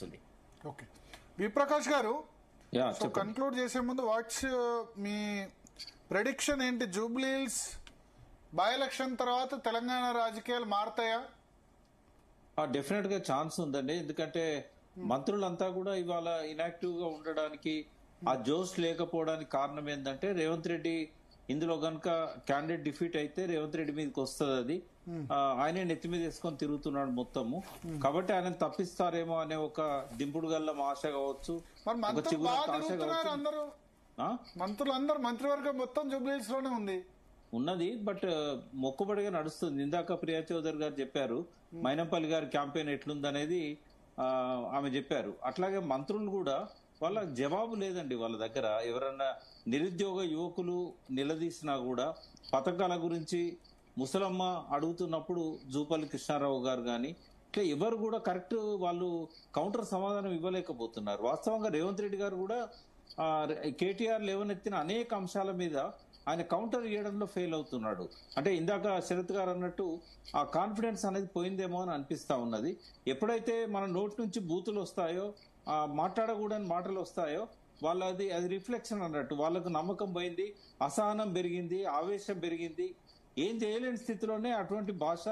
Actually. Okay, వి ప్రకాష్ గారు, conclude చేసే ముందు వాట్స్ మీ ప్రెడిక్షన్ ఏంటి? జూబ్లీ హిల్స్ బై ఎలక్షన్ తర్వాత తెలంగాణ రాజకీయాలు మారతాయా? డెఫినెట్ గా ఛాన్స్ ఉందండి. ఎందుకంటే మంత్రులంతా కూడా ఇవాళ ఇనాక్టివ్ గా ఉండడానికి, ఆ జోష్ లేకపోవడానికి కారణం ఏంటంటే రేవంత్ రెడ్డి ఇందులో గనక క్యాండిడేట్ డిఫీట్ అయితే రేవంత్ రెడ్డి మీదకి వస్తుంది. అది ఆయనే నెత్తి మీద వేసుకొని తిరుగుతున్నాడు మొత్తము. కాబట్టి ఆయన తప్పిస్తారేమో అనే ఒక దింపుడు గల్లం ఆశ కావచ్చు, ఒక చిగురు ఆశ కావచ్చు. మంత్రులందరూ మంత్రివర్గం మొత్తం జూబ్లీ హిల్స్ లోనే ఉన్నది. బట్ మొక్కుబడిగా నడుస్తుంది. ఇందాక ప్రియా చౌదరి గారు చెప్పారు మైనంపల్లి గారి క్యాంపెయిన్ ఎట్లుందనేది ఆమె చెప్పారు. అట్లాగే మంత్రులు కూడా వాళ్ళ జవాబు లేదండి వాళ్ళ దగ్గర. ఎవరన్నా నిరుద్యోగ యువకులు నిలదీసినా కూడా పథకాల గురించి ముసలమ్మ అడుగుతున్నప్పుడు జూపల్లి కృష్ణారావు గారు కానీ ఇట్లా ఎవరు కూడా కరెక్ట్ వాళ్ళు కౌంటర్ సమాధానం ఇవ్వలేకపోతున్నారు. వాస్తవంగా రేవంత్ రెడ్డి గారు కూడా కేటీఆర్ లేవనెత్తిన అనేక అంశాల మీద ఆయన కౌంటర్ ఇవ్వడంలో ఫెయిల్ అవుతున్నాడు. అంటే ఇందాక శరత్ గారు అన్నట్టు ఆ కాన్ఫిడెన్స్ అనేది పోయిందేమో అని అనిపిస్తా ఉన్నది. ఎప్పుడైతే మన నోటి నుంచి బూతులు వస్తాయో, మాట్లాడకూడని మాటలు వస్తాయో, అది రిఫ్లెక్షన్ అన్నట్టు వాళ్ళకు నమ్మకం పోయింది, అసహనం పెరిగింది, ఆవేశం పెరిగింది. ఏం చేయలేని స్థితిలోనే అటువంటి భాష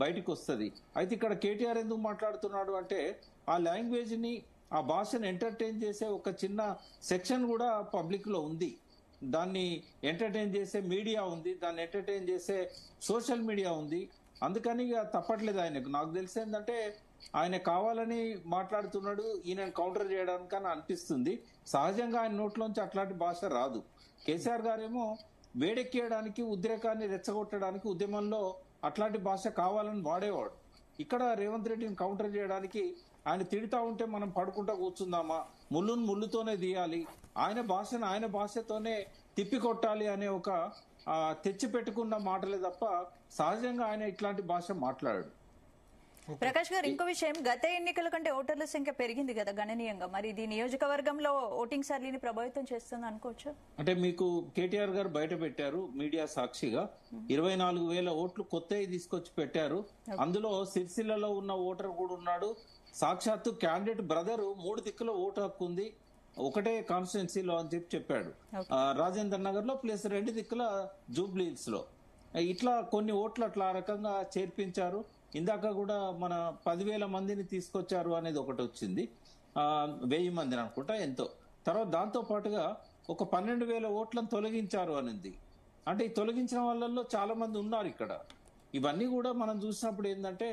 బయటకు వస్తుంది. అయితే ఇక్కడ కేటీఆర్ ఎందుకు మాట్లాడుతున్నాడు అంటే ఆ లాంగ్వేజ్ ని, ఆ భాషను ఎంటర్టైన్ చేసే ఒక చిన్న సెక్షన్ కూడా పబ్లిక్ లో ఉంది. దాన్ని ఎంటర్టైన్ చేసే మీడియా ఉంది, దాన్ని ఎంటర్టైన్ చేసే సోషల్ మీడియా ఉంది. అందుకని తప్పట్లేదు ఆయనకు. నాకు తెలిసి ఏంటంటే ఆయన కావాలని మాట్లాడుతున్నాడు, ఈయన కౌంటర్ చేయడానికి అని అనిపిస్తుంది. సహజంగా ఆయన నోట్లోంచి అట్లాంటి భాష రాదు. కేసీఆర్ గారేమో వేడెక్కేయడానికి, ఉద్రేకాన్ని రెచ్చగొట్టడానికి ఉద్యమంలో అట్లాంటి భాష కావాలని వాడేవాడు. ఇక్కడ రేవంత్ రెడ్డిని కౌంటర్ చేయడానికి ఆయన తిడతా ఉంటే మనం పడుకుంటా కూర్చుందామా, ముళ్ళును ముళ్ళుతోనే తీయాలి, ఆయన భాషను ఆయన భాషతోనే తిప్పికొట్టాలి అనే ఒక తెచ్చి పెట్టుకున్న మాటలే తప్ప సహజంగా ఆయన ఇట్లాంటి భాష మాట్లాడాడు. ప్రకాష్ గారు, ఇంకో విషయం, గత ఎన్నికల కంటే ఓటర్ల సంఖ్య పెరిగింది కదా గణనీయంగా. మరి ఇది నియోజకవర్గంలో ఓటింగ్ సరళిని ప్రభావితం చేస్తుంది అనుకోవచ్చు? అంటే మీకు కేటీఆర్ గారు బయట పెట్టారు మీడియా సాక్షిగా 24,000 ఓట్లు కొత్తవి తీసుకొచ్చి పెట్టారు. అందులో సిరిసిల్లలో ఉన్న ఓటర్ కూడా ఉన్నాడు. సాక్షాత్తు క్యాండిడేట్ బ్రదర్ 3 దిక్కులో ఓటు హక్కు ఉంది, ఒకటే కాన్స్టిట్యున్సీలో అని చెప్పాడు. రాజేందర్ నగర్ లో ప్లస్ 2 దిక్కుల జూబ్లీ హిల్స్ లో. ఇట్లా కొన్ని ఓట్లు అట్లా రకంగా చేర్పించారు. ఇందాక కూడా మన 10,000 మందిని తీసుకొచ్చారు అనేది ఒకటి వచ్చింది, 1000 మందిని అనుకుంటా ఎంతో. తర్వాత దాంతో పాటుగా ఒక 12,000 ఓట్లను తొలగించారు అనేది. అంటే ఈ తొలగించిన వాళ్ళల్లో చాలా మంది ఉన్నారు ఇక్కడ. ఇవన్నీ కూడా మనం చూసినప్పుడు ఏంటంటే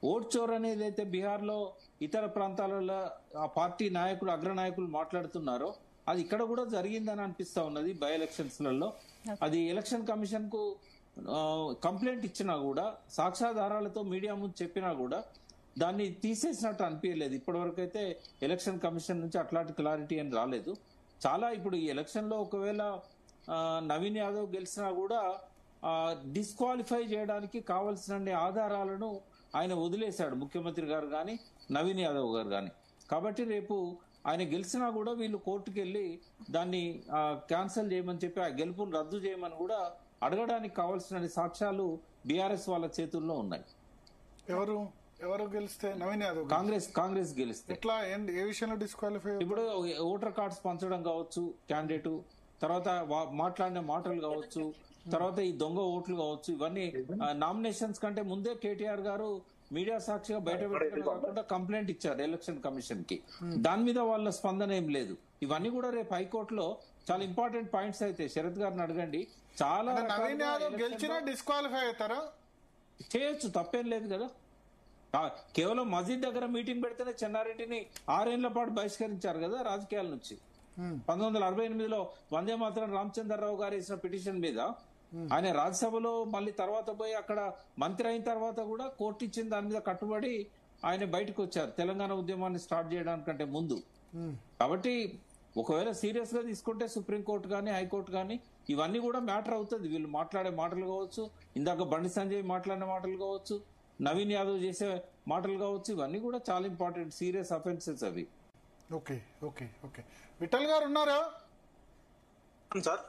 ఓట్ చోర్ అనేది అయితే బీహార్ లో ఇతర ప్రాంతాలలో ఆ పార్టీ నాయకులు, అగ్రనాయకులు మాట్లాడుతున్నారో అది ఇక్కడ కూడా జరిగిందని అనిపిస్తా ఉన్నది. బై ఎలక్షన్స్ లలో అది ఎలక్షన్ కమిషన్ కు కంప్లైంట్ ఇచ్చినా కూడా, సాక్ష్యాధారాలతో మీడియా ముందు చెప్పినా కూడా దాన్ని తీసేసినట్టు అనిపించలేదు. ఇప్పటివరకు అయితే ఎలక్షన్ కమిషన్ నుంచి అట్లాంటి క్లారిటీ అని రాలేదు. చాలా ఇప్పుడు ఈ ఎలక్షన్ లో ఒకవేళ నవీన్ యాదవ్ గెలిచినా కూడా డిస్క్వాలిఫై చేయడానికి కావలసిన ఆధారాలను ఆయన వదిలేశాడు, ముఖ్యమంత్రి గారు కానీ నవీన్ యాదవ్ గారు కానీ. కాబట్టి రేపు ఆయన గెలిచినా కూడా వీళ్ళు కోర్టుకు వెళ్ళి దాన్ని క్యాన్సిల్ చేయమని చెప్పి ఆ గెలుపును రద్దు చేయమని కూడా అడగడానికి కావాల్సిన సాక్ష్యాలు బీఆర్ఎస్ వాళ్ళ చేతుల్లో ఉన్నాయి. ఎవరు గెలిస్తే? నవీన్ యాదవ్. కాంగ్రెస్ గెలిస్తే ఎట్లా, ఏ విషయంలో డిస్క్వాలిఫై? ఇప్పుడు ఓటర్ కార్డ్స్ పంచడం కావచ్చు క్యాండిడేట్, తర్వాత మాట్లాడిన మాటలు కావచ్చు, తర్వాత ఈ దొంగ ఓట్లు కావచ్చు, ఇవన్నీ నామినేషన్స్ కంటే ముందే కేటీఆర్ గారు మీడియా సాక్షిగా బయట పెట్టడం కాకుండా కంప్లైంట్ ఇచ్చారు ఎలక్షన్ కమిషన్ కి. దాని మీద వాళ్ళ స్పందన ఏం లేదు. ఇవన్నీ కూడా రేపు హైకోర్టులో చాలా ఇంపార్టెంట్ పాయింట్స్ అయితే శరత్ గారిని అడగండి. చాలా గెలిచినా డిస్క్వాలిఫై అవుతారా? చేయొచ్చు, తప్పేం లేదు కదా. కేవలం మస్జిద్ దగ్గర మీటింగ్ పెడితేనే చెన్నారెడ్డిని 6 ఏళ్ల పాటు బహిష్కరించారు కదా రాజకీయాల నుంచి. 1968లో వందే మాత్రం రామచంద్రరావు గారు వేసిన పిటిషన్ మీద ఆయన రాజ్యసభలో మళ్ళీ తర్వాత పోయి అక్కడ మంత్రి అయిన తర్వాత కూడా కోర్టు ఇచ్చిన దాని మీద కట్టుబడి ఆయన బయటకు వచ్చారు తెలంగాణ ఉద్యమాన్ని స్టార్ట్ చేయడానికంటే ముందు. కాబట్టి ఒకవేళ సీరియస్ గా తీసుకుంటే సుప్రీంకోర్టు కానీ హైకోర్టు కానీ ఇవన్నీ కూడా మ్యాటర్ అవుతుంది. వీళ్ళు మాట్లాడే మాటలు కావచ్చు, ఇందాక బండి సంజయ్ మాట్లాడిన మాటలు కావచ్చు, నవీన్ యాదవ్ చేసే మాటలు కావచ్చు, ఇవన్నీ కూడా చాలా ఇంపార్టెంట్ సీరియస్ అఫెన్సెస్ అవి. ఓకే ఓకే ఓకే విఠల్ గారు ఉన్నారా? సార్